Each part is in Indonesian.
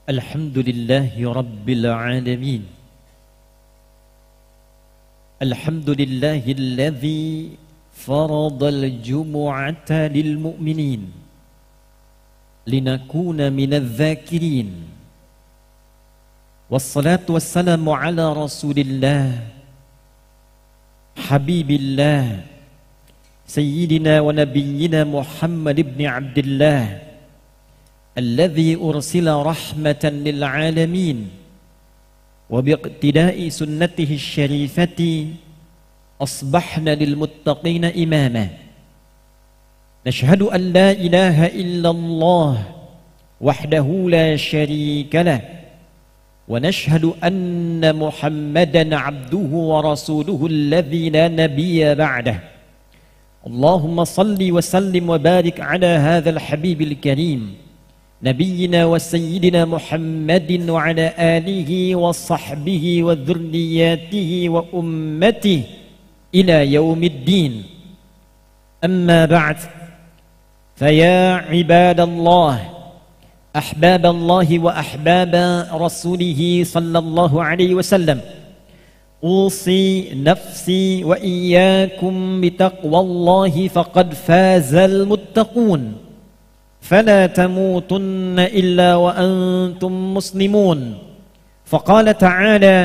Alhamdulillahi Rabbil Alamin. Alhamdulillahilladzi faradal jumu'ata lil mu'minin linakuna minadz zakirin. Wassalatu wassalamu ala Rasulillah Habibillah Sayyidina wa nabiyyina Muhammad ibn Abdullah alladzi ursila rahmatan lil alamin wa biiqtida'i sunnatihi syarifati asbahna lil muttaqina imama. Nashhadu an la ilaha illallah wahdahu la syarika lah wa nashhadu anna Muhammadan abduhu wa rasuluhu alladzi la nabiyya ba'dah. Allahumma salli wa sallim wa barik ala hadzal habibil karim nabiyyina wa sayyidina Muhammadin wa ala alihi wa sahbihi wa dhurriyyatihi wa ummatihi ila yaumiddin. Amma ba'd, faya ibadallah أحباب الله وأحباب رسوله صلى الله عليه وسلم أوصي نفسي وإياكم بتقوى الله فقد فاز المتقون فلا تموتن إلا وأنتم مسلمون. فقال تعالى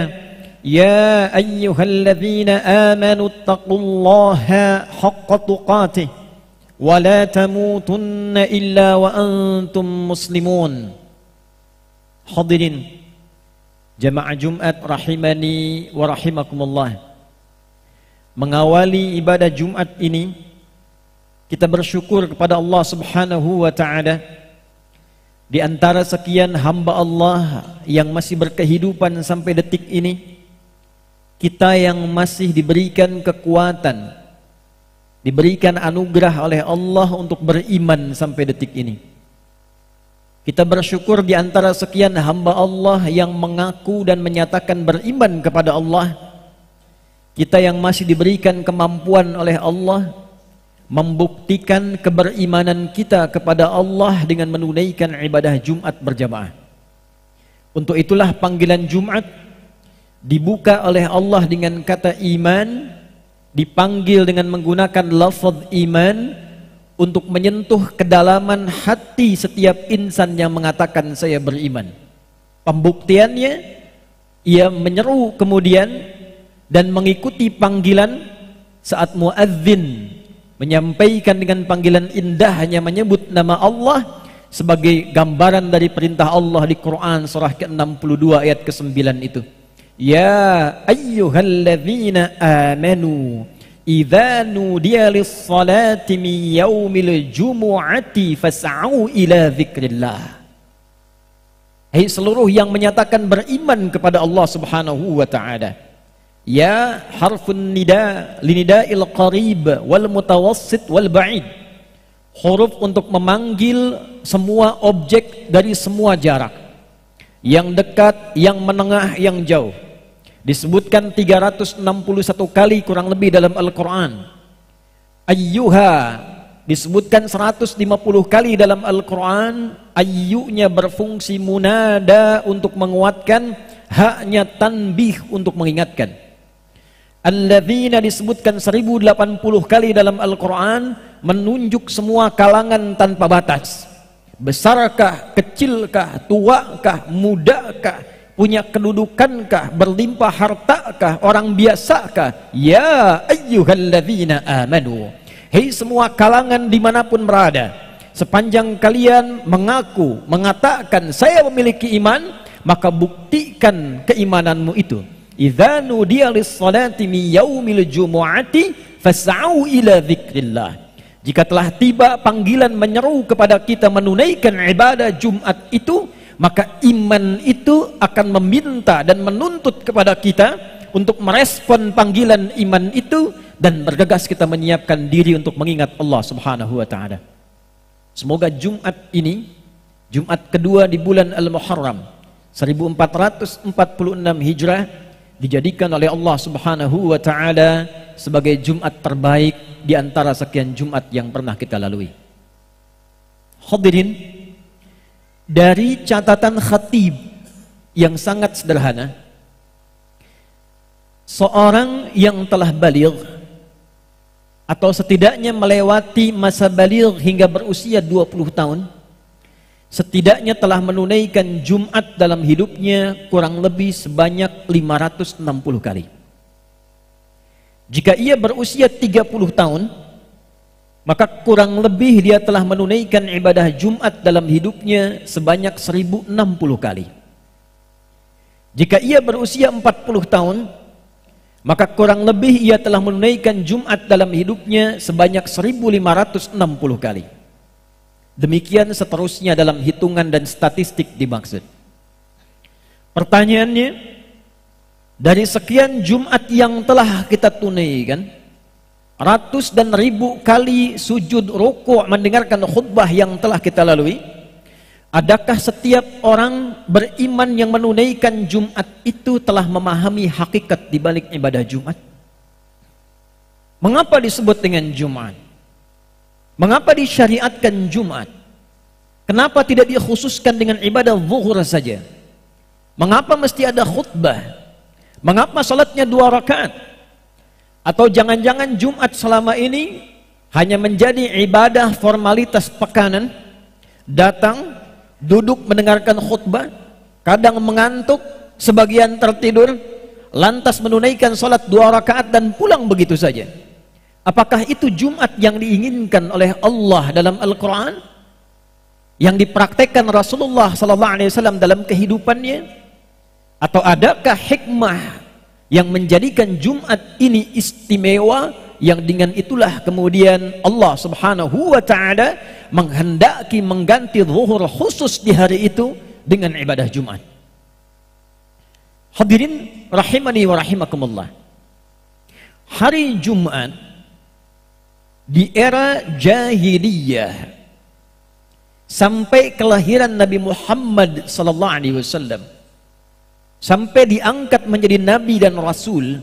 يا أيها الذين آمنوا اتقوا الله حق تقاته ولا تموتن إلا وأنتم مسلمون. Hadirin jamaah Jumat rahimani wa rahimakumullah. Mengawali ibadah Jumat ini kita bersyukur kepada Allah Subhanahu wa taala. Di antara sekian hamba Allah yang masih berkehidupan sampai detik ini, kita yang masih diberikan kekuatan, diberikan anugerah oleh Allah untuk beriman sampai detik ini. Kita bersyukur di antara sekian hamba Allah yang mengaku dan menyatakan beriman kepada Allah, kita yang masih diberikan kemampuan oleh Allah membuktikan keberimanan kita kepada Allah dengan menunaikan ibadah Jumat berjamaah. Untuk itulah panggilan Jumat dibuka oleh Allah dengan kata iman, dipanggil dengan menggunakan lafaz iman untuk menyentuh kedalaman hati setiap insan yang mengatakan saya beriman. Pembuktiannya, ia menyeru kemudian dan mengikuti panggilan saat muadzin menyampaikan dengan panggilan indahnya menyebut nama Allah sebagai gambaran dari perintah Allah di Quran surah ke-62 ayat ke-9 itu. Ya ayyuhalladzina amanu idza nudiya lis-salati min yaumil jumu'ati fas'au ila dzikrillah. Hai seluruh yang menyatakan beriman kepada Allah Subhanahu wa taala. Ya harfun nida linida'il qarib wal mutawassit wal ba'id. Huruf untuk memanggil semua objek dari semua jarak. Yang dekat, yang menengah, yang jauh. Disebutkan 361 kali kurang lebih dalam Al-Quran. Ayyuha disebutkan 150 kali dalam Al-Quran. Ayyunya berfungsi munada untuk menguatkan, haknya tanbih untuk mengingatkan. Alladzina disebutkan 1080 kali dalam Al-Quran, menunjuk semua kalangan tanpa batas. Besarkah, kecilkah, tuakah, mudakah, punya kedudukankah, berlimpah hartakah, orang biasakah? Ya ayyuhalladzina amanu. Hei semua kalangan dimanapun berada, sepanjang kalian mengaku, mengatakan saya memiliki iman, maka buktikan keimananmu itu. Idza nudiya lis-salati min yaumil jumu'ati fas'au ila dzikrillah. Jika telah tiba panggilan menyeru kepada kita menunaikan ibadah Jumat itu, maka iman itu akan meminta dan menuntut kepada kita untuk merespon panggilan iman itu dan bergegas kita menyiapkan diri untuk mengingat Allah Subhanahu wa taala. Semoga Jumat ini, Jumat kedua di bulan Al-Muharram 1446 Hijrah, dijadikan oleh Allah Subhanahu wa taala sebagai Jumat terbaik di antara sekian Jumat yang pernah kita lalui. Hadirin, dari catatan khatib yang sangat sederhana, seorang yang telah baligh atau setidaknya melewati masa baligh hingga berusia 20 tahun, setidaknya telah menunaikan Jumat dalam hidupnya kurang lebih sebanyak 560 kali. Jika ia berusia 30 tahun, maka kurang lebih dia telah menunaikan ibadah Jumat dalam hidupnya sebanyak 1060 kali. Jika ia berusia 40 tahun, maka kurang lebih ia telah menunaikan Jumat dalam hidupnya sebanyak 1560 kali. Demikian seterusnya dalam hitungan dan statistik dimaksud. Pertanyaannya, dari sekian Jumat yang telah kita tunaikan, ratus dan ribu kali sujud rukuk mendengarkan khutbah yang telah kita lalui, adakah setiap orang beriman yang menunaikan Jumat itu telah memahami hakikat di balik ibadah Jumat? Mengapa disebut dengan Jumat? Mengapa disyariatkan Jumat? Kenapa tidak dikhususkan dengan ibadah zuhur saja? Mengapa mesti ada khutbah? Mengapa salatnya 2 rakaat? Atau jangan-jangan Jumat selama ini hanya menjadi ibadah formalitas pekanan, datang, duduk mendengarkan khutbah, kadang mengantuk, sebagian tertidur, lantas menunaikan salat 2 rakaat dan pulang begitu saja? Apakah itu Jumat yang diinginkan oleh Allah dalam Al-Quran, yang dipraktekkan Rasulullah SAW dalam kehidupannya? Atau adakah hikmah yang menjadikan Jumat ini istimewa, yang dengan itulah kemudian Allah Subhanahu wa ta'ala menghendaki mengganti zuhur khusus di hari itu dengan ibadah Jumat? Hadirin rahimani wa rahimakumullah, hari Jumat di era jahiliyah sampai kelahiran Nabi Muhammad sallallahu alaihi wasallam, sampai diangkat menjadi nabi dan rasul,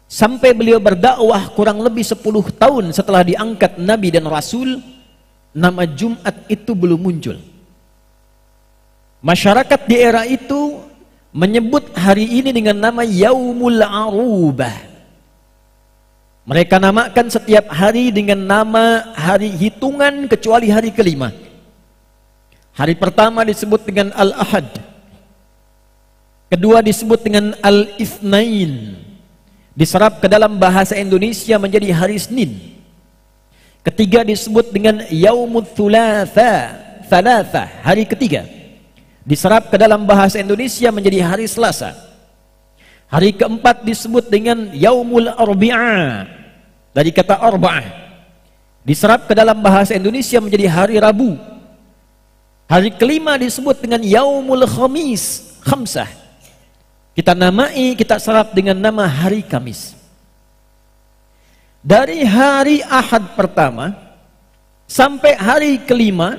sampai beliau berdakwah kurang lebih 10 tahun setelah diangkat nabi dan rasul, nama Jumat itu belum muncul. Masyarakat di era itu menyebut hari ini dengan nama Yaumul Arubah. Mereka namakan setiap hari dengan nama hari hitungan kecuali hari kelima. Hari pertama disebut dengan Al-Ahad, kedua disebut dengan Al-Itsnain, diserap ke dalam bahasa Indonesia menjadi hari Senin. Ketiga disebut dengan Yaumut Thalatha, hari ketiga, diserap ke dalam bahasa Indonesia menjadi hari Selasa. Hari keempat disebut dengan Yaumul Arbi'ah, dari kata arba'ah, diserap ke dalam bahasa Indonesia menjadi hari Rabu. Hari kelima disebut dengan Yaumul Khamis, khamsah, kita namai, kita serap dengan nama hari Kamis. Dari hari Ahad pertama sampai hari kelima,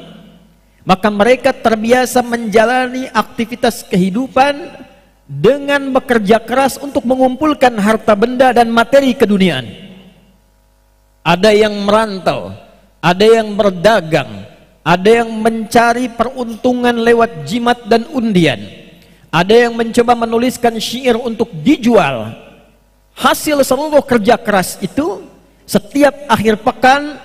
maka mereka terbiasa menjalani aktivitas kehidupan dengan bekerja keras untuk mengumpulkan harta benda dan materi keduniaan. Ada yang merantau, ada yang berdagang, ada yang mencari peruntungan lewat jimat dan undian, ada yang mencoba menuliskan syair untuk dijual. Hasil seluruh kerja keras itu, setiap akhir pekan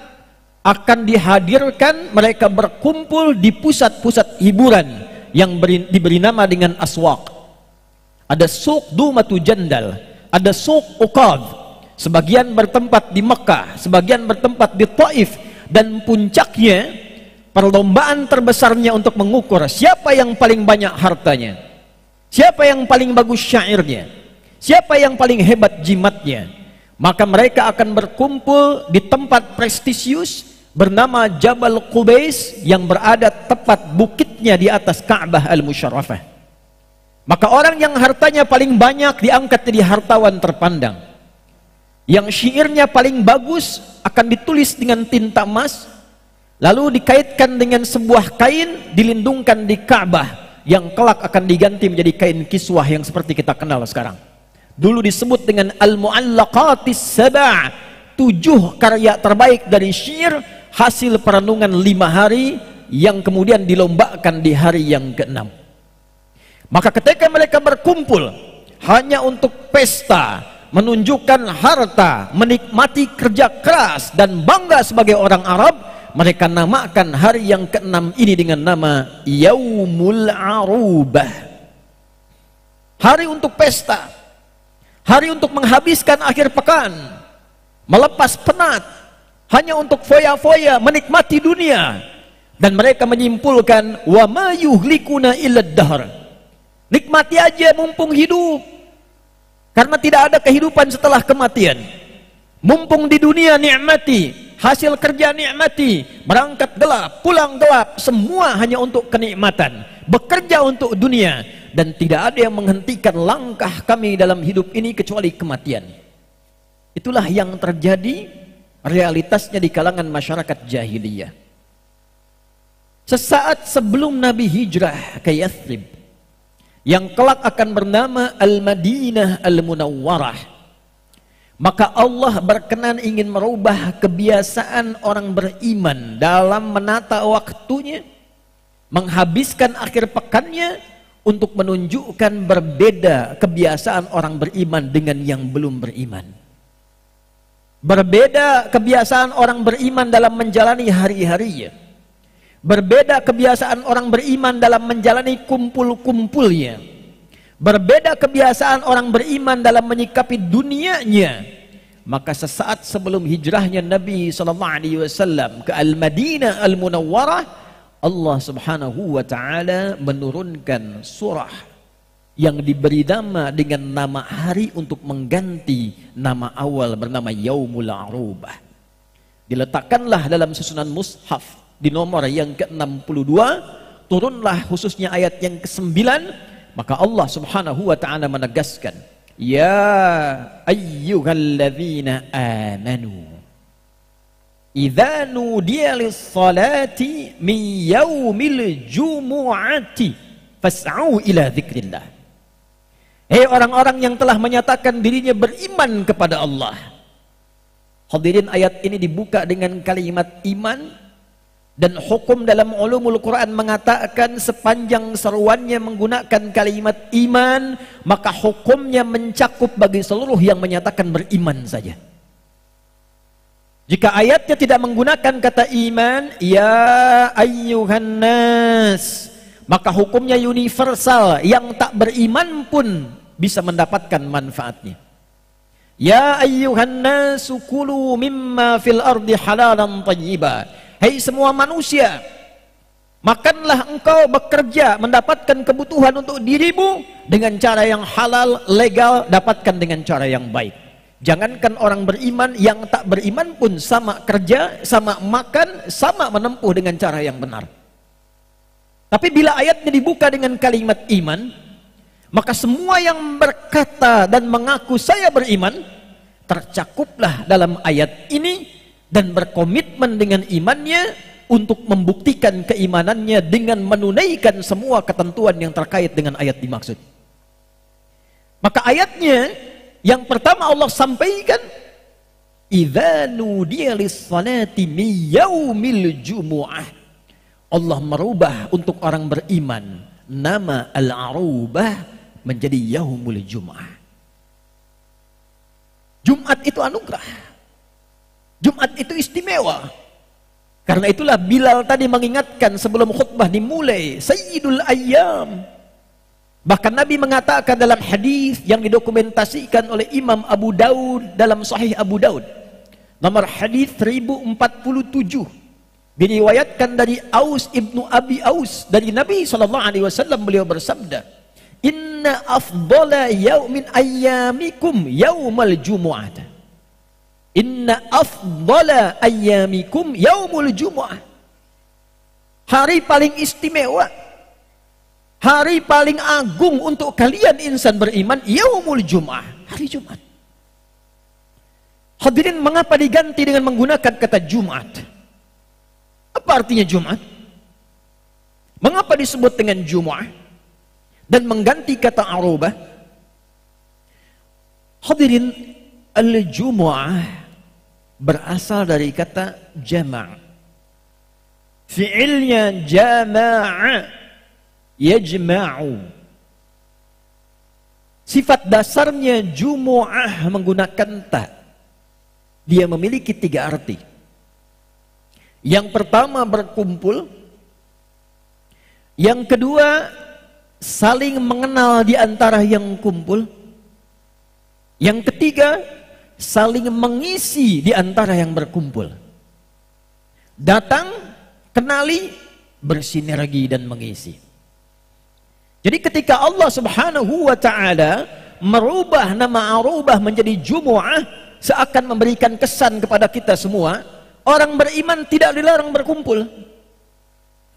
akan dihadirkan, mereka berkumpul di pusat-pusat hiburan yang diberi nama dengan aswaq. Ada suq Dumatu Jandal, ada suq Uqad, sebagian bertempat di Mekah, sebagian bertempat di Taif, dan puncaknya perlombaan terbesarnya untuk mengukur siapa yang paling banyak hartanya, siapa yang paling bagus syairnya, siapa yang paling hebat jimatnya. Maka mereka akan berkumpul di tempat prestisius bernama Jabal Qubais yang berada tepat bukitnya di atas Ka'bah Al-Musyarrafah. Maka orang yang hartanya paling banyak diangkat jadi hartawan terpandang. Yang syairnya paling bagus akan ditulis dengan tinta emas, lalu dikaitkan dengan sebuah kain, dilindungkan di Ka'bah, yang kelak akan diganti menjadi kain kiswah yang seperti kita kenal sekarang. Dulu disebut dengan Al-Mu'allaqatis Sab'a, 7 karya terbaik dari syair hasil perenungan 5 hari yang kemudian dilombakan di hari yang ke-6. Maka ketika mereka berkumpul hanya untuk pesta, menunjukkan harta, menikmati kerja keras dan bangga sebagai orang Arab, mereka namakan hari yang ke-6 ini dengan nama Yaumul Arubah. Hari untuk pesta, hari untuk menghabiskan akhir pekan, melepas penat, hanya untuk foya-foya, menikmati dunia. Dan mereka menyimpulkan, wa ma yuhlikuna illa dahr. Nikmati aja mumpung hidup, karena tidak ada kehidupan setelah kematian. Mumpung di dunia nikmati, hasil kerja nikmati, berangkat gelap, pulang gelap, semua hanya untuk kenikmatan, bekerja untuk dunia, dan tidak ada yang menghentikan langkah kami dalam hidup ini kecuali kematian. Itulah yang terjadi realitasnya di kalangan masyarakat jahiliyah. Sesaat sebelum Nabi hijrah ke Yathrib, yang kelak akan bernama Al-Madinah Al-Munawwarah, maka Allah berkenan ingin merubah kebiasaan orang beriman dalam menata waktunya, menghabiskan akhir pekannya, untuk menunjukkan berbeda kebiasaan orang beriman dengan yang belum beriman. Berbeda kebiasaan orang beriman dalam menjalani hari-harinya, berbeda kebiasaan orang beriman dalam menjalani kumpul-kumpulnya, berbeda kebiasaan orang beriman dalam menyikapi dunianya. Maka sesaat sebelum hijrahnya Nabi SAW ke Al-Madinah Al-Munawwarah, Allah Subhanahu wa ta'ala menurunkan surah yang diberi nama dengan nama hari untuk mengganti nama awal bernama Yaumul Arubah. Diletakkanlah dalam susunan mushaf di nomor yang ke-62, turunlah khususnya ayat yang ke-9, maka Allah Subhanahu wa ta'ala menegaskan, ya ayyuhalladzina amanu idza nudiya lis-salati min yaumil jumu'ati fas'au ila dzikrillah. Hei orang-orang yang telah menyatakan dirinya beriman kepada Allah. Hadirin, ayat ini dibuka dengan kalimat iman. Dan hukum dalam ulumul Quran mengatakan sepanjang seruannya menggunakan kalimat iman, maka hukumnya mencakup bagi seluruh yang menyatakan beriman saja. Jika ayatnya tidak menggunakan kata iman, ya ayyuhan nas, maka hukumnya universal, yang tak beriman pun bisa mendapatkan manfaatnya. Ya ayyuhan nas kulu mimma fil ardi halalan thayyiba. Hei semua manusia, makanlah engkau, bekerja, mendapatkan kebutuhan untuk dirimu dengan cara yang halal, legal, dapatkan dengan cara yang baik. Jangankan orang beriman, yang tak beriman pun sama kerja, sama makan, sama menempuh dengan cara yang benar. Tapi bila ayatnya dibuka dengan kalimat iman, maka semua yang berkata dan mengaku saya beriman, tercakuplah dalam ayat ini, dan berkomitmen dengan imannya untuk membuktikan keimanannya dengan menunaikan semua ketentuan yang terkait dengan ayat dimaksud. Maka ayatnya yang pertama Allah sampaikan, idza nudiya lis-salati min yaumil jumu'ah. Allah merubah untuk orang beriman nama Al-Arubah menjadi Yaumul Jum'ah. Jumat itu anugerah, Jumat itu istimewa. Karena itulah Bilal tadi mengingatkan sebelum khutbah dimulai, Sayyidul Ayyam. Bahkan Nabi mengatakan dalam hadis yang didokumentasikan oleh Imam Abu Daud dalam Sahih Abu Daud, nomor hadis 1047, diriwayatkan dari Aus ibnu Abi Aus dari Nabi SAW, beliau bersabda, inna afdala yaumin ayyamikum yaumal jumu'ah. Inna afdala ayyamikum yaumul jumu'ah. Hari paling istimewa, hari paling agung untuk kalian insan beriman, yaumul jumu'ah, hari Jumat. Hadirin, mengapa diganti dengan menggunakan kata Jumat? Apa artinya Jumat? Mengapa disebut dengan Jumu'ah dan mengganti kata Arubah? Hadirin, al-Jumu'ah berasal dari kata jama'. Fi'ilnya jama'a, yajma'u. Sifat dasarnya jumu'ah menggunakan ta. Dia memiliki 3 arti. Yang pertama berkumpul. Yang kedua saling mengenal di antara yang kumpul. Yang ketiga saling mengisi di antara yang berkumpul. Datang, kenali, bersinergi dan mengisi. Jadi ketika Allah Subhanahu wa ta'ala merubah nama Arubah menjadi Jumu'ah, seakan memberikan kesan kepada kita semua, orang beriman tidak dilarang berkumpul.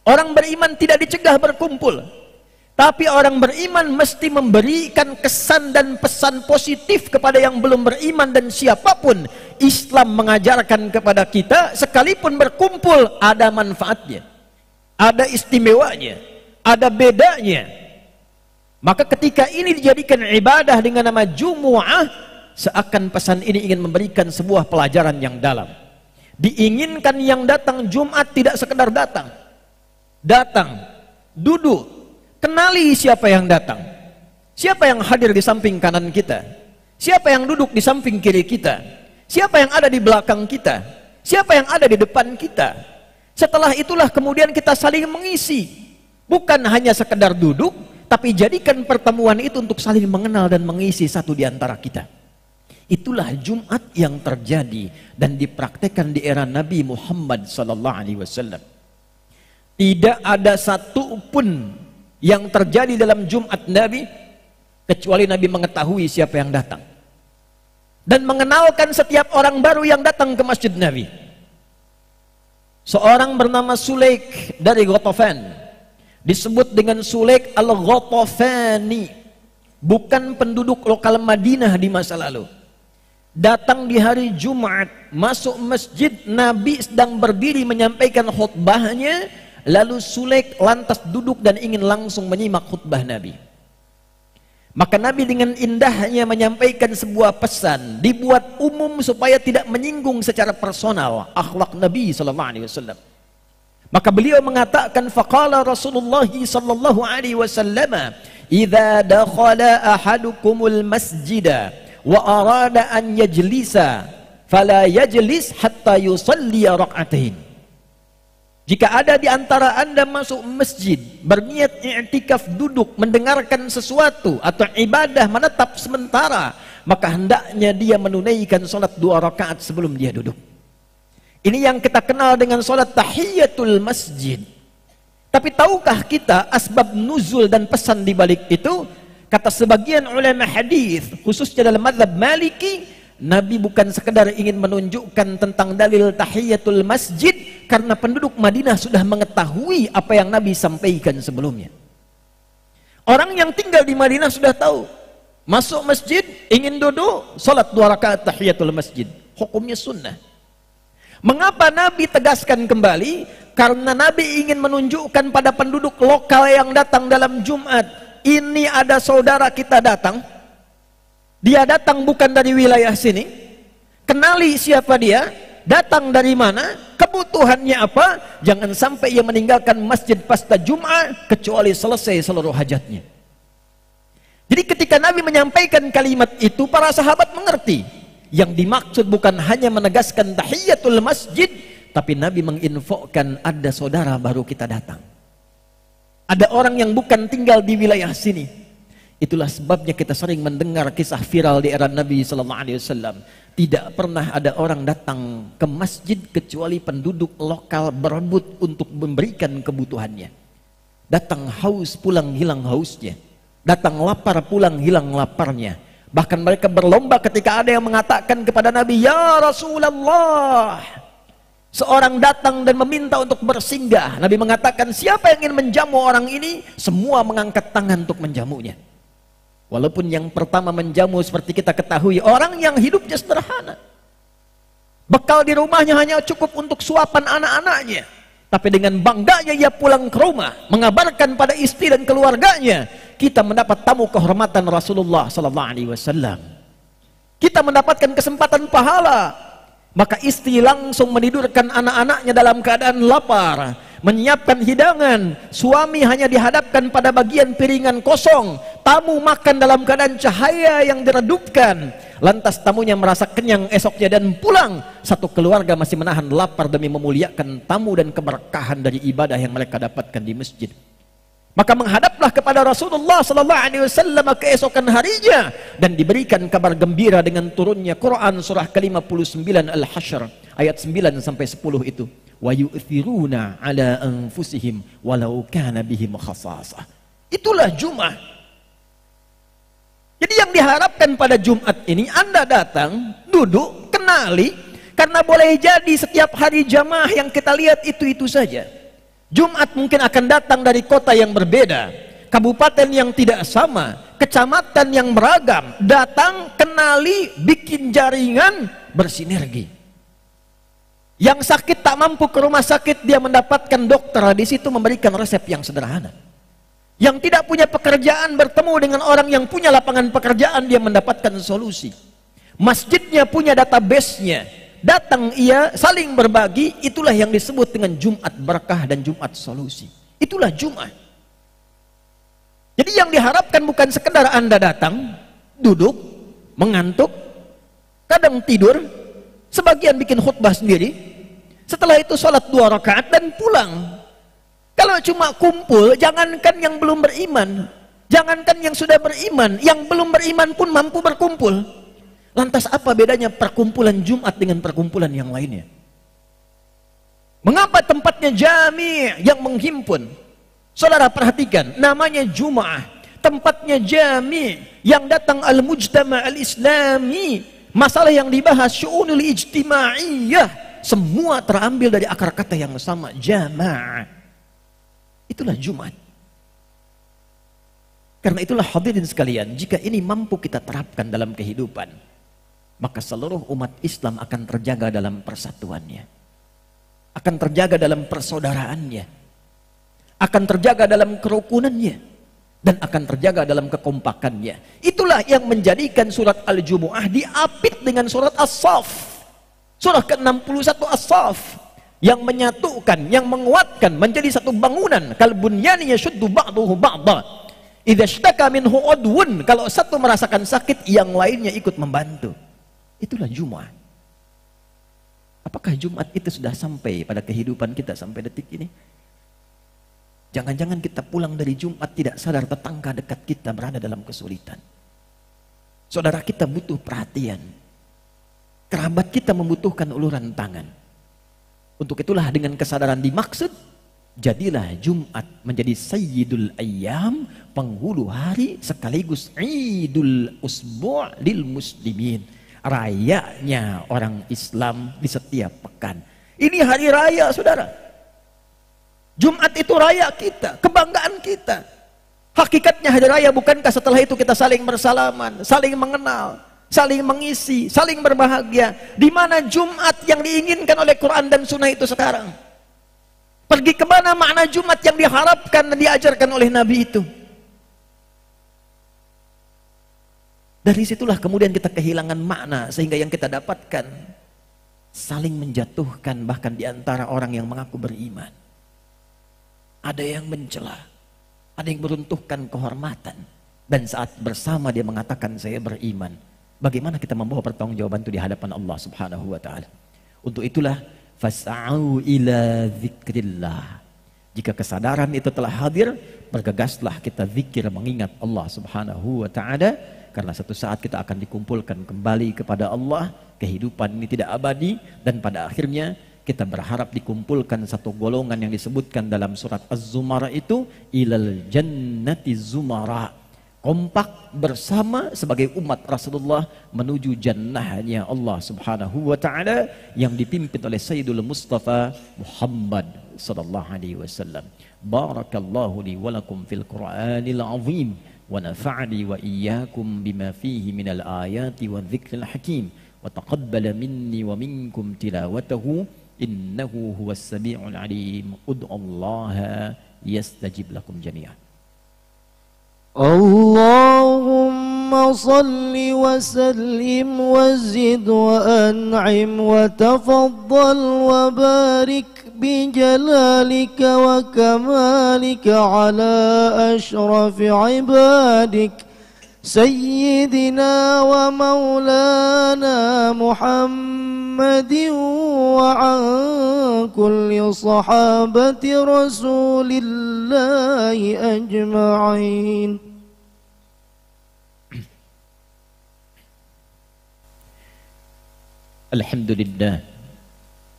Orang beriman tidak dicegah berkumpul. Tapi orang beriman mesti memberikan kesan dan pesan positif kepada yang belum beriman dan siapapun. Islam mengajarkan kepada kita, sekalipun berkumpul ada manfaatnya, ada istimewanya, ada bedanya. Maka ketika ini dijadikan ibadah dengan nama Jumu'ah, seakan pesan ini ingin memberikan sebuah pelajaran yang dalam. Diinginkan yang datang Jumat tidak sekedar datang. Datang, duduk, kenali siapa yang datang. Siapa yang hadir di samping kanan kita? Siapa yang duduk di samping kiri kita? Siapa yang ada di belakang kita? Siapa yang ada di depan kita? Setelah itulah kemudian kita saling mengisi. Bukan hanya sekedar duduk, tapi jadikan pertemuan itu untuk saling mengenal dan mengisi satu di antara kita. Itulah Jumat yang terjadi dan dipraktekkan di era Nabi Muhammad SAW. Tidak ada satu pun yang terjadi dalam Jumat Nabi kecuali Nabi mengetahui siapa yang datang dan mengenalkan setiap orang baru yang datang ke masjid Nabi. Seorang bernama Sulaik dari Ghatafan, disebut dengan Sulaik al-Ghatafani, bukan penduduk lokal Madinah di masa lalu. Datang di hari Jumat, masuk masjid, Nabi sedang berdiri menyampaikan khutbahnya, lalu Sulaik lantas duduk dan ingin langsung menyimak khutbah Nabi. Maka Nabi dengan indahnya menyampaikan sebuah pesan, dibuat umum supaya tidak menyinggung secara personal akhlak Nabi SAW. Maka beliau mengatakan, faqala Rasulullah sallallahu alaihi wasallam, "Idza dakhala ahadukumul masjida wa arada an yajlisa, fala yajlis hatta yusalli rak'atain." Jika ada di antara Anda masuk masjid, berniat i'tikaf, duduk mendengarkan sesuatu atau ibadah menetap sementara, maka hendaknya dia menunaikan salat 2 rakaat sebelum dia duduk. Ini yang kita kenal dengan salat tahiyatul masjid. Tapi tahukah kita asbab nuzul dan pesan di balik itu? Kata sebagian ulama hadis, khususnya dalam mazhab Maliki, Nabi bukan sekedar ingin menunjukkan tentang dalil tahiyatul masjid, karena penduduk Madinah sudah mengetahui apa yang Nabi sampaikan sebelumnya. Orang yang tinggal di Madinah sudah tahu, masuk masjid, ingin duduk, salat 2 rakaat tahiyatul masjid, hukumnya sunnah. Mengapa Nabi tegaskan kembali? Karena Nabi ingin menunjukkan pada penduduk lokal yang datang dalam Jumat, ini ada saudara kita datang, dia datang bukan dari wilayah sini, kenali siapa dia, datang dari mana, kebutuhannya apa, jangan sampai ia meninggalkan masjid pasca Jumat kecuali selesai seluruh hajatnya. Jadi ketika Nabi menyampaikan kalimat itu, para sahabat mengerti. Yang dimaksud bukan hanya menegaskan tahiyatul masjid, tapi Nabi menginfokan ada saudara baru kita datang. Ada orang yang bukan tinggal di wilayah sini. Itulah sebabnya kita sering mendengar kisah viral di era Nabi SAW. Tidak pernah ada orang datang ke masjid kecuali penduduk lokal berebut untuk memberikan kebutuhannya. Datang haus, pulang hilang hausnya. Datang lapar, pulang hilang laparnya. Bahkan mereka berlomba ketika ada yang mengatakan kepada Nabi, "Ya Rasulullah." Seorang datang dan meminta untuk bersinggah. Nabi mengatakan, siapa yang ingin menjamu orang ini? Semua mengangkat tangan untuk menjamunya. Walaupun yang pertama menjamu seperti kita ketahui, orang yang hidupnya sederhana. Bekal di rumahnya hanya cukup untuk suapan anak-anaknya. Tapi dengan bangganya ia pulang ke rumah, mengabarkan pada istri dan keluarganya, kita mendapat tamu kehormatan Rasulullah SAW. Kita mendapatkan kesempatan pahala. Maka istri langsung menidurkan anak-anaknya dalam keadaan lapar. menyiapkan hidangan, suami hanya dihadapkan pada bagian piringan kosong, tamu makan dalam keadaan cahaya yang diredupkan, lantas tamunya merasa kenyang esoknya dan pulang, satu keluarga masih menahan lapar demi memuliakan tamu dan keberkahan dari ibadah yang mereka dapatkan di masjid. Maka menghadaplah kepada Rasulullah sallallahu alaihi wasallam keesokan harinya dan diberikan kabar gembira dengan turunnya Quran surah ke-59 Al-Hasyr ayat 9 sampai 10 itu. Wa yu'thiruna ala anfusihim walau kana bihim khassasah. Itulah Jumat. Jadi yang diharapkan pada Jumat ini Anda datang, duduk, kenali, karena boleh jadi setiap hari jamaah yang kita lihat itu-itu saja. Jumat mungkin akan datang dari kota yang berbeda, kabupaten yang tidak sama, kecamatan yang beragam, datang, kenali, bikin jaringan, bersinergi. Yang sakit tak mampu ke rumah sakit, dia mendapatkan dokter di situ memberikan resep yang sederhana. Yang tidak punya pekerjaan bertemu dengan orang yang punya lapangan pekerjaan, dia mendapatkan solusi. Masjidnya punya database-nya, datang ia saling berbagi, itulah yang disebut dengan Jumat berkah dan Jumat solusi. Itulah Jumat. Jadi yang diharapkan bukan sekedar Anda datang, duduk, mengantuk, kadang tidur, sebagian bikin khutbah sendiri, setelah itu sholat 2 rakaat dan pulang. Kalau cuma kumpul, jangankan yang belum beriman, jangankan yang sudah beriman, yang belum beriman pun mampu berkumpul. Lantas apa bedanya perkumpulan Jumat dengan perkumpulan yang lainnya? Mengapa tempatnya jami' yang menghimpun? Saudara perhatikan, namanya Jum'ah, tempatnya jami' yang datang al-mujtama' al-islami, masalah yang dibahas syu'unul ijtimaiyah, semua terambil dari akar kata yang sama, jama'ah. Itulah Jumat. Karena itulah hadirin sekalian, jika ini mampu kita terapkan dalam kehidupan, maka seluruh umat Islam akan terjaga dalam persatuannya, akan terjaga dalam persaudaraannya, akan terjaga dalam kerukunannya, dan akan terjaga dalam kekompakannya. Itulah yang menjadikan surat Al-Jumu'ah diapit dengan surat As-Saff, surah ke-61 As-Saff, yang menyatukan, yang menguatkan menjadi satu bangunan. Kal bunyani yashuddu ba'duhu ba'da idza ishtaka minhu udwun, kalau satu merasakan sakit yang lainnya ikut membantu. Itulah Jumat. Apakah Jumat itu sudah sampai pada kehidupan kita sampai detik ini? Jangan-jangan kita pulang dari Jumat tidak sadar tetangga dekat kita berada dalam kesulitan, saudara kita butuh perhatian, kerabat kita membutuhkan uluran tangan. Untuk itulah dengan kesadaran dimaksud, jadilah Jumat menjadi sayyidul ayyam, penghulu hari sekaligus idul usbu' lil muslimin, rayanya orang Islam di setiap pekan. Ini hari raya, saudara. Jumat itu raya kita, kebanggaan kita. Hakikatnya hari raya bukankah setelah itu kita saling bersalaman, saling mengenal, saling mengisi, saling berbahagia? Di mana Jumat yang diinginkan oleh Quran dan Sunnah itu sekarang? Pergi ke mana makna Jumat yang diharapkan dan diajarkan oleh Nabi itu? Dari situlah kemudian kita kehilangan makna, sehingga yang kita dapatkan saling menjatuhkan bahkan di antara orang yang mengaku beriman. Ada yang mencela, ada yang meruntuhkan kehormatan, dan saat bersama dia mengatakan saya beriman. Bagaimana kita membawa pertanggungjawaban itu di hadapan Allah Subhanahu wa taala? Untuk itulah fas'au ila dzikrillah. Jika kesadaran itu telah hadir, bergegaslah kita zikir mengingat Allah Subhanahu wa taala, karena satu saat kita akan dikumpulkan kembali kepada Allah. Kehidupan ini tidak abadi, dan pada akhirnya kita berharap dikumpulkan satu golongan yang disebutkan dalam surat Az-Zumar itu, ilal jannati zumara, kompak bersama sebagai umat Rasulullah menuju jannahnya Allah Subhanahu wa taala yang dipimpin oleh Sayyidul Mustafa Muhammad sallallahu alaihi wasallam. Barakallahu li wa lakum fil Qur'anil azim wa nafa'ani wa iyyakum bima fihi minal ayati wa dzikril hakim wa taqabbala minni wa minkum tilawatahu innahu huwas sami'ul alim. Ud'ullaha yastajib lakum jami'an. Allahumma صل وسلم وزد وأنعم وتفضل وبارك بجلالك وكمالك على أشرف عبادك سيدنا ومولانا محمد وعن كل صحابة رسول الله أجمعين. Alhamdulillah,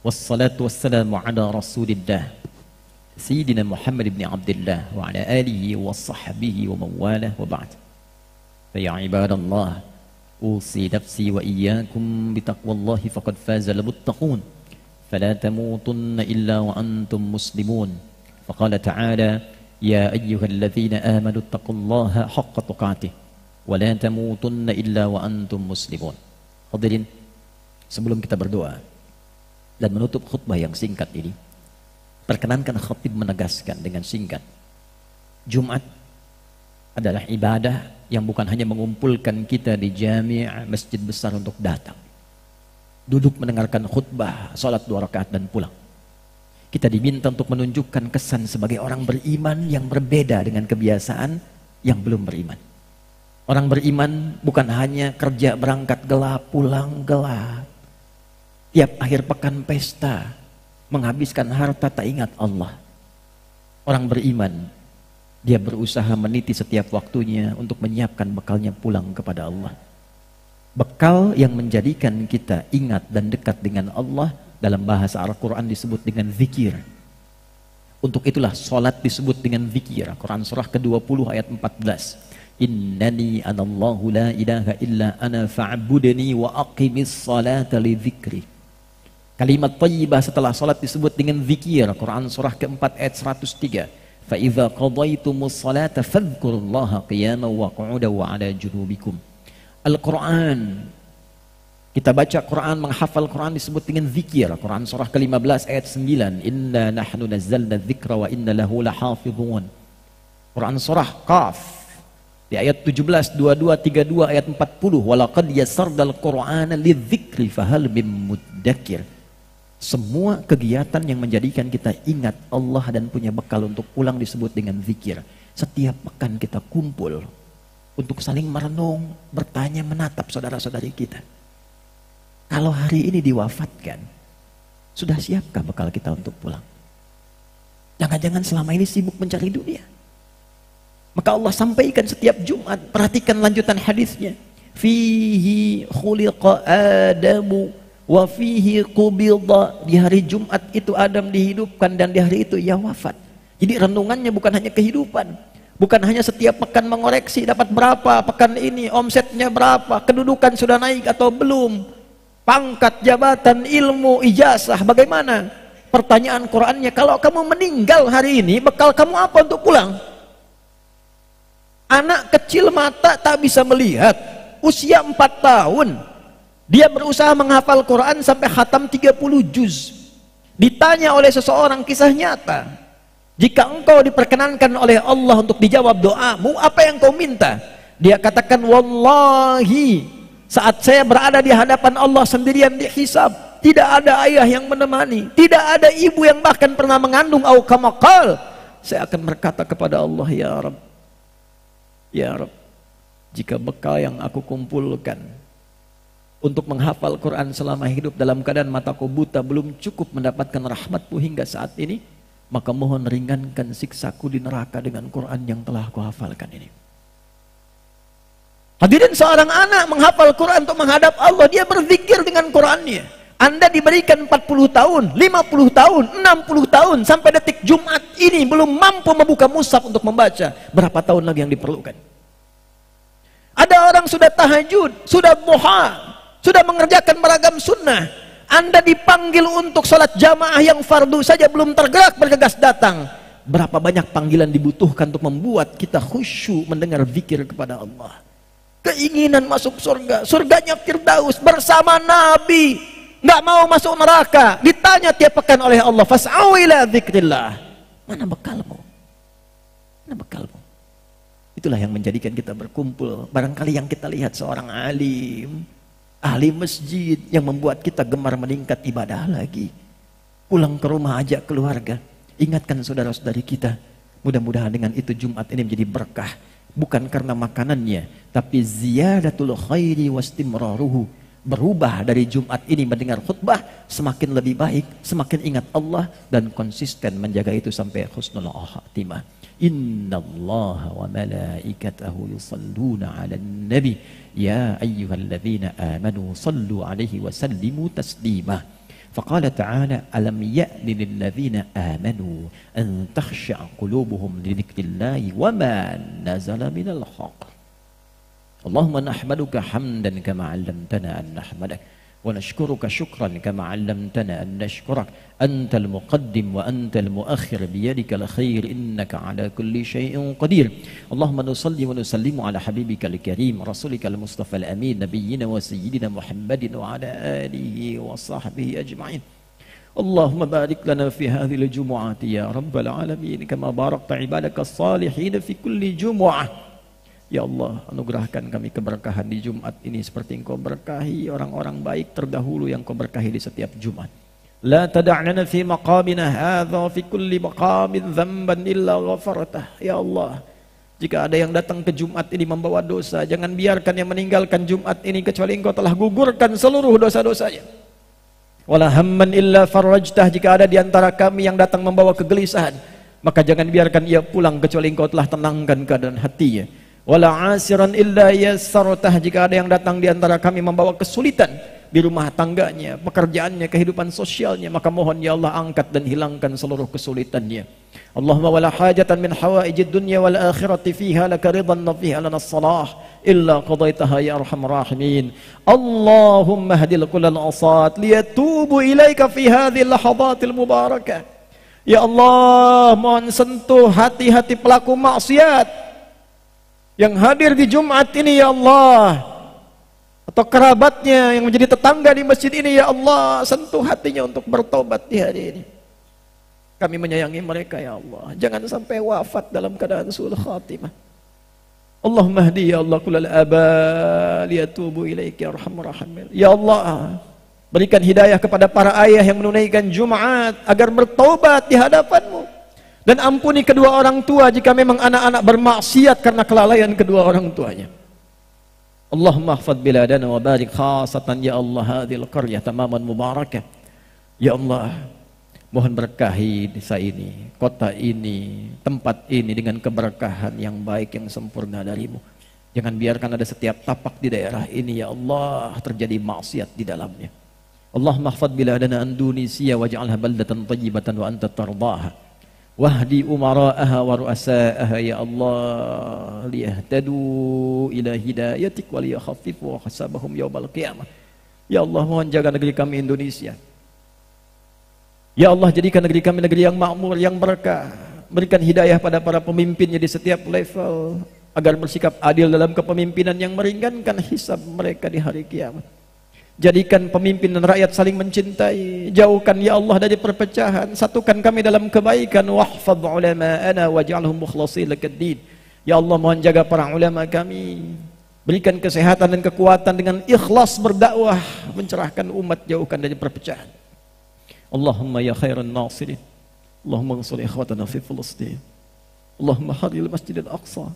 wassalatu wassalamu ala rasulillah Sayyidina Muhammad ibn Abdullah wa ala alihi wa sahbihi wa mawalah wa ba'd. Ya ibadallah, usi nafsi wa iyyakum bitaqwallahi faqad faza al-muttaqun fala tamutunna illa wa antum muslimun. Faqala ta'ala ya ayyuhalladzina amanu taqullaha haqqa tuqatih wa la tamutunna illa wa antum muslimun. Hadirin, sebelum kita berdoa dan menutup khutbah yang singkat ini, perkenankan khatib menegaskan dengan singkat, Jumat adalah ibadah yang bukan hanya mengumpulkan kita di jami' masjid besar untuk datang, duduk mendengarkan khutbah, salat 2 rakaat dan pulang. Kita diminta untuk menunjukkan kesan sebagai orang beriman yang berbeda dengan kebiasaan yang belum beriman. Orang beriman bukan hanya kerja berangkat gelap, pulang gelap, tiap akhir pekan pesta, menghabiskan harta tak ingat Allah. Orang beriman, dia berusaha meniti setiap waktunya untuk menyiapkan bekalnya pulang kepada Allah. Bekal yang menjadikan kita ingat dan dekat dengan Allah, dalam bahasa Al-Quran disebut dengan zikir. Untuk itulah salat disebut dengan zikir. Quran surah ke-20 ayat 14. Innani anallahu la ilaha illa ana fa'budni wa aqimis salata li dzikri. Kalimat thayyibah setelah salat disebut dengan zikir. Quran surah ke-4 ayat 103. Fa idza qadaytumus salata fadhkurullaha qiyaman wa qu'udan wa 'ala junubikum. Al-Quran, kita baca Quran, menghafal Quran disebut dengan zikir. Quran surah ke-15 ayat 9. Inna nahnu nazzalna dzikra wa inna lahu lahafizun. Quran surah Qaf di ayat 17, 22, 32, ayat 40. Walaqad yassarnal Qur'ana lidzikri fahal mim muddakir. Semua kegiatan yang menjadikan kita ingat Allah dan punya bekal untuk pulang disebut dengan zikir. Setiap pekan kita kumpul untuk saling merenung, bertanya, menatap saudara-saudari kita. Kalau hari ini diwafatkan, sudah siapkah bekal kita untuk pulang? Jangan-jangan selama ini sibuk mencari dunia. Maka Allah sampaikan setiap Jumat, perhatikan lanjutan hadisnya. Fihi khuliqa Adamu wa fihi qubida. Di hari Jumat itu Adam dihidupkan dan di hari itu ia wafat. Jadi renungannya bukan hanya kehidupan, bukan hanya setiap pekan mengoreksi dapat berapa pekan ini, omsetnya berapa, kedudukan sudah naik atau belum, pangkat, jabatan, ilmu, ijazah bagaimana. Pertanyaan Qur'annya, kalau kamu meninggal hari ini, bekal kamu apa untuk pulang? Anak kecil mata tak bisa melihat, usia 4 tahun, dia berusaha menghafal Quran sampai khatam 30 juz. Ditanya oleh seseorang, kisah nyata, jika engkau diperkenankan oleh Allah untuk dijawab doamu, apa yang kau minta? Dia katakan, wallahi, saat saya berada di hadapan Allah sendirian dihisab, tidak ada ayah yang menemani, tidak ada ibu yang bahkan pernah mengandung, au kama qal, saya akan berkata kepada Allah, ya Rabb, ya Rabb, jika bekal yang aku kumpulkan untuk menghafal Quran selama hidup dalam keadaan mataku buta belum cukup mendapatkan rahmatmu hingga saat ini, maka mohon ringankan siksaku di neraka dengan Quran yang telah aku hafalkan ini. Hadirin, seorang anak menghafal Quran untuk menghadap Allah, dia berzikir dengan Qurannya. Anda diberikan 40 tahun, 50 tahun, 60 tahun, sampai detik Jumat ini belum mampu membuka mushaf untuk membaca. Berapa tahun lagi yang diperlukan? Ada orang sudah tahajud, sudah duha, sudah mengerjakan beragam sunnah. Anda dipanggil untuk sholat jamaah yang fardu saja belum tergerak bergegas datang. Berapa banyak panggilan dibutuhkan untuk membuat kita khusyuk mendengar zikir kepada Allah. Keinginan masuk surga, surganya Firdaus bersama Nabi, nggak mau masuk neraka. Ditanya tiap pekan oleh Allah, fas'au ila dzikrillah. Mana bekalmu? Mana bekalmu? Itulah yang menjadikan kita berkumpul. Barangkali yang kita lihat seorang alim, ahli masjid yang membuat kita gemar meningkat ibadah lagi. Pulang ke rumah, ajak keluarga, ingatkan saudara-saudari kita. Mudah-mudahan dengan itu Jumat ini menjadi berkah. Bukan karena makanannya, tapi ziyadatul khairi wastimraruhu. Berubah dari Jumat ini mendengar khutbah, semakin lebih baik, semakin ingat Allah, dan konsisten menjaga itu sampai husnul khatimah. Innallaha wa malaikatahu yusalluna 'alan nabi ya ayyuhalladzina amanu sallu 'alaihi wa sallimu taslima. Faqala ta'ala alam ya'ni lilladzina amanu an takhsha'a qulubuhum li dzikrillahi wa ma nazala minal haqq. Allahumma nahmaduka hamdan kama 'allamtana an nahmadak wa nashkuruka syukran kama 'allamtana an nashkurak. Antal muqaddim wa antal muakhir biyadikal khair innaka 'ala kulli syai'in qadir. Allahumma nusalli wa nusallimu 'ala habibikal karim rasulikal mustafal amin nabiyyina wa sayyidina Muhammadin wa 'ala alihi wa sahbihi ajma'in. Allahumma barik lana fi hadhil jumu'ati ya rabbal alamin kama barakta ibadakas salihin fi kulli jumu'ah. Ya Allah, anugerahkan kami keberkahan di Jumat ini seperti Engkau berkahi orang-orang baik terdahulu yang Kau berkahi di setiap Jumat. La tada'lana fi maqamina hadha fi kulli maqamin dhanban illa ghafartah. Ya Allah, jika ada yang datang ke Jumat ini membawa dosa, jangan biarkan yang meninggalkan Jumat ini kecuali Engkau telah gugurkan seluruh dosa-dosanya. Wala hamman illa farajtah, jika ada di antara kami yang datang membawa kegelisahan, maka jangan biarkan ia pulang kecuali Engkau telah tenangkan keadaan hatinya. Wala asiran illa yassartah, jika ada yang datang di antara kami membawa kesulitan di rumah tangganya, pekerjaannya, kehidupan sosialnya, maka mohon ya Allah angkat dan hilangkan seluruh kesulitannya. Allahumma wala hajatan min hawaijid dunya wal akhirati fiha laka ridan wa fiha lana salah illa qadaitaha ya arhamar rahimin. Allahumma hadil kullal asat liyatubu ilaika fi hadhil lahadatil mubarakah. Ya Allah, mohon sentuh hati-hati pelaku maksiat yang hadir di Jumat ini ya Allah, atau kerabatnya yang menjadi tetangga di masjid ini ya Allah, sentuh hatinya untuk bertobat di hari ini. Kami menyayangi mereka ya Allah, jangan sampai wafat dalam keadaan su'ul khatimah. Allahumma hdi ya Allah kullal aba liyatubu ilaika ya arhamar rahimin. Ya Allah, berikan hidayah kepada para ayah yang menunaikan Jumat agar bertobat di hadapan-Mu. Dan ampuni kedua orang tua jika memang anak-anak bermaksiat karena kelalaian kedua orang tuanya. Allahumma hafadz biladana wa barik khasatan ya Allah hadhil qaryah tamaman mubarakah. Ya Allah, mohon berkahi desa ini, kota ini, tempat ini dengan keberkahan yang baik yang sempurna dari-Mu. Jangan biarkan ada setiap tapak di daerah ini ya Allah terjadi maksiat di dalamnya. Allahumma hafadz biladana Indonesia waj'alha baldatan thayyibatan wa anta tardaha. Wahdi umara'aha wa ru'asa'aha ya Allah liyahtadu ila hidayatik wa liyakhaffifu hasabahum yawmal qiyamah. Ya Allah, mohon jaga negeri kami Indonesia. Ya Allah, jadikan negeri kami negeri yang makmur, yang berkah. Berikan hidayah pada para pemimpinnya di setiap level agar bersikap adil dalam kepemimpinan yang meringankan hisab mereka di hari kiamat. Jadikan pemimpin dan rakyat saling mencintai. Jauhkan ya Allah dari perpecahan. Satukan kami dalam kebaikan. Wahfadz ulama'ana waj'alhum mukhlasin lakad-din. Ya Allah, mohon jaga para ulama kami. Berikan kesehatan dan kekuatan dengan ikhlas berdakwah, mencerahkan umat, jauhkan dari perpecahan. Allahumma ya khairan nasirin. Allahumma ansur ikhwatana fi Filistin. Allahumma hadil masjidil aqsa.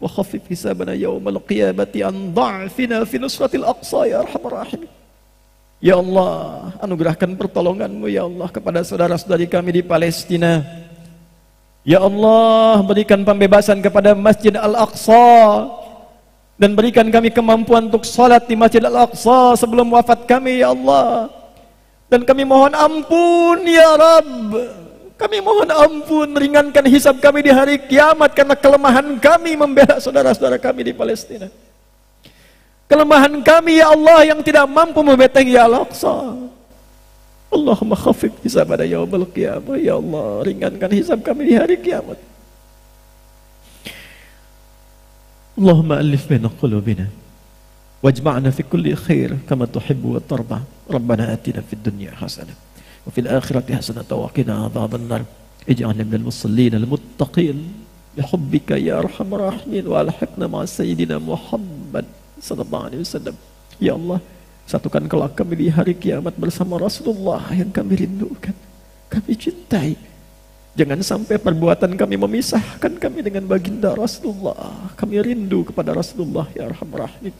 Wa khaffif hisabana yawmal qiyamati an dha'fina fi nusratil aqsa ya arhamar rahimin. Ya Allah, anugerahkan pertolongan-Mu ya Allah kepada saudara-saudari kami di Palestina. Ya Allah, berikan pembebasan kepada Masjid Al-Aqsa dan berikan kami kemampuan untuk salat di Masjid Al-Aqsa sebelum wafat kami ya Allah. Dan kami mohon ampun ya Rabb. Kami mohon ampun, ringankan hisab kami di hari kiamat karena kelemahan kami membela saudara-saudara kami di Palestina. Kelemahan kami ya Allah yang tidak mampu membentengi Al-Aqsa. Allahumma khaffif hisabana yaumil qiyamah. Ya Allah, ringankan hisab kami di hari kiamat. Allahumma alif baina qulubina wajma'na fi kulli khair kama tuhibbu wa tarda. Rabbana atina fid dunya hasanah wa fil akhirati hasanah wa qina adzabannar. Ij'alna minal musallin al muttaqin bihubbika ya arhamar rahimin wa alhiqna ma sayyidina Muhammad sallallahu alaihi wasallam. Ya Allah, satukan kelak kami di hari kiamat bersama Rasulullah yang kami rindukan, kami cintai. Jangan sampai perbuatan kami memisahkan kami dengan baginda Rasulullah. Kami rindu kepada Rasulullah ya arhamar rahimin.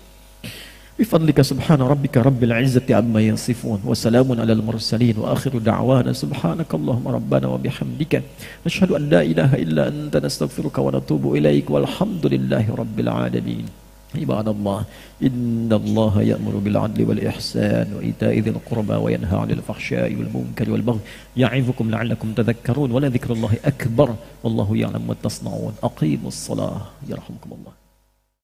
Bifadlika subhana rabbika rabbil izzati amma yasifun wa salamun alal mursalin wa akhiru da'wana subhanakallahumma rabbana wa bihamdika nashhadu an la ilaha illa anta nastaghfiruka wa natubu ilaik walhamdulillahi rabbil alamin. Ibadallah, innallaha ya'muru bil 'adli wal ihsan wa ita'i dzil qurba wa yanha 'anil fahsya'i wal munkari wal baghi ya'idzukum la'allakum tadhakkarun wa la dzikrullahi akbar wallahu ya'lamu ma tasna'un. Aqimus shalah yarhamukumullah.